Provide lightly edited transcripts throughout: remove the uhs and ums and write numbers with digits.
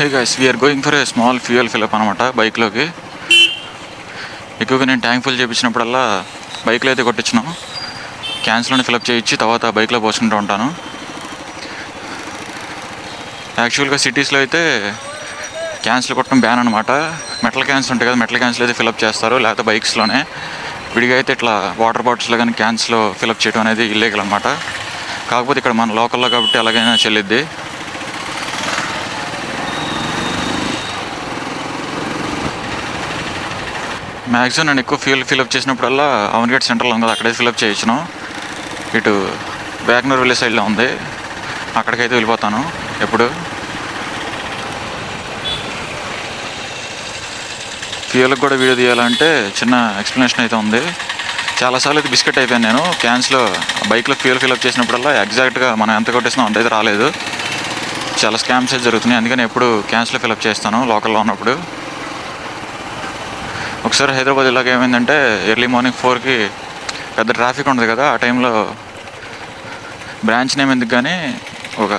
Hey guys, we're going for a small fuel fill up అనమాట బైక్లోకి. ఎక్కువగా నేను ట్యాంక్ ఫుల్ చేయించినప్పుడల్లా బైక్లో అయితే కొట్టించినాం, క్యాన్స్లోనే ఫిల్అప్ చేయించి తర్వాత బైక్లో పోసుకుంటూ ఉంటాను. యాక్చువల్గా సిటీస్లో అయితే క్యాన్స్లో కొట్టడం బ్యాన్ అనమాట. మెటల్ క్యాన్స్ ఉంటాయి కదా, మెటల్ క్యాన్స్లో అయితే ఫిల్అప్ చేస్తారు, లేకపోతే బైక్స్లోనే. విడిగా అయితే ఇట్లా వాటర్ బాటిల్స్లో కానీ క్యాన్స్లో ఫిల్అప్ చేయడం అనేది ఇల్లీగల్ అనమాట. కాకపోతే ఇక్కడ మన లోకల్లో కాబట్టి అలాగైనా చెల్లిద్ది. మ్యాక్సిమం నేను ఎక్కువ ఫ్యూల్ ఫిల్అప్ చేసినప్పుడల్లా అవన్గేట్ సెంటర్లో ఉంది కదా, అక్కడైతే ఫిల్అప్ చేయించను. ఇటు బ్యాక్నూర్ వెళ్ళే సైడ్లో ఉంది, అక్కడికైతే వెళ్ళిపోతాను ఎప్పుడు. ఫ్యూయల్కి కూడా వీడియో తీయాలంటే చిన్న ఎక్స్ప్లెనేషన్ అయితే ఉంది. చాలాసార్లు అయితే బిస్కెట్ అయిపోయాను నేను క్యాన్స్లో. బైక్లో ఫ్యూయల్ ఫిల్అప్ చేసినప్పుడల్లా ఎగ్జాక్ట్గా మనం ఎంత కొట్టేసినాం అంతైతే రాలేదు. చాలా స్కామ్స్ అయితే జరుగుతున్నాయి, అందుకని ఎప్పుడు క్యాన్స్లో ఫిల్అప్ చేస్తాను లోకల్లో ఉన్నప్పుడు. ఒకసారి హైదరాబాద్ ఇలాగ ఏమైందంటే, ఎర్లీ మార్నింగ్ 4కి పెద్ద ట్రాఫిక్ ఉండదు కదా, ఆ టైంలో బ్రాంచ్ నేమ్ ఎందుకు కానీ ఒక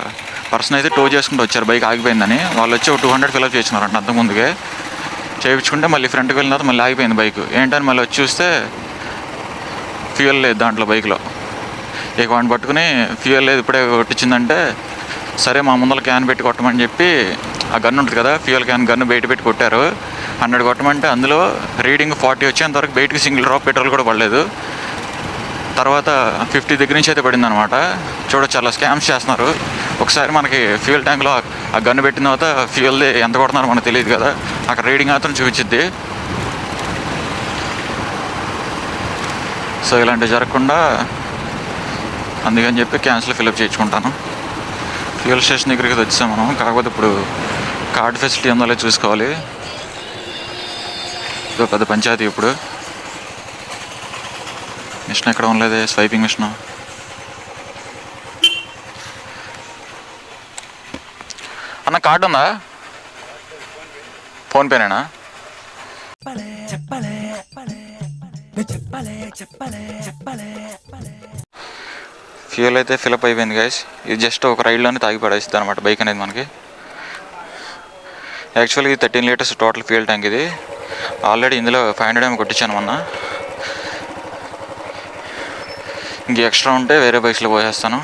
పర్సన్ అయితే టో చేసుకుంటూ వచ్చారు, బైక్ ఆగిపోయిందని. వాళ్ళు వచ్చి ఒక 200 ఫిల్అప్ చేసినారంట అంతకుముందుకే. చేయించుకుంటే మళ్ళీ ఫ్రంట్కి వెళ్ళిన తర్వాత మళ్ళీ ఆగిపోయింది బైక్. ఏంటని మళ్ళీ వచ్చి చూస్తే ఫ్యూయల్ లేదు దాంట్లో బైక్లో. ఇక వాడిని పట్టుకుని ఫ్యూయల్ లేదు ఇప్పుడే కొట్టించిందంటే, సరే మా ముందర క్యాన్ పెట్టి కొట్టమని చెప్పి ఆ గన్ ఉంటుంది కదా, ఫ్యూయల్ క్యాన్ గన్ను బయట పెట్టి కొట్టారు. 100 కొట్టమంటే అందులో రీడింగ్ 40 వచ్చేంతవరకు బయటకి సింగిల్ డ్రాప్ పెట్రోల్ కూడా పడలేదు. తర్వాత 50 దగ్గర నుంచి అయితే పడింది అనమాట. చూడొచ్చు, చాలా స్కామ్స్ చేస్తున్నారు. ఒకసారి మనకి ఫ్యూయల్ ట్యాంక్లో ఆ గన్ను పెట్టిన తర్వాత ఫ్యూయల్ది ఎంత కొడుతున్నారో మనకు తెలియదు కదా, అక్కడ రీడింగ్ మాత్రం చూపించిద్ది. సో ఇలాంటివి జరగకుండా అందుకని చెప్పి క్యాన్స్లో ఫిల్అప్ చేయించుకుంటాను. ఫ్యూయల్ స్టేషన్ దగ్గరికి వచ్చాం మనం, కాకపోతే ఇప్పుడు కార్డ్ ఫెసిలిటీ ఉందో లేదో చూసుకోవాలి. ఇదో పెద్ద పంచాయతీ. ఇప్పుడు మిషన్ ఎక్కడ ఉండలేదే, స్వైపింగ్ మిషన్. అన్న కార్డు ఉందా? ఫోన్పేనేనా? ఫ్యూయల్ అయితే ఫిల్అప్ అయిపోయింది గైస్. ఇది జస్ట్ ఒక రైడ్లోనే తాగి పడేస్తుంది అనమాట బైక్ అనేది మనకి. యాక్చువల్గా ఇది 13 లీటర్స్ టోటల్ ఫ్యూయల్ ట్యాంక్. ఇది ఆల్రెడీ ఇందులో 500 ml కొట్టించాను మొన్న. ఇంక ఎక్స్ట్రా ఉంటే వేరే బైక్స్లో పోసేస్తాను.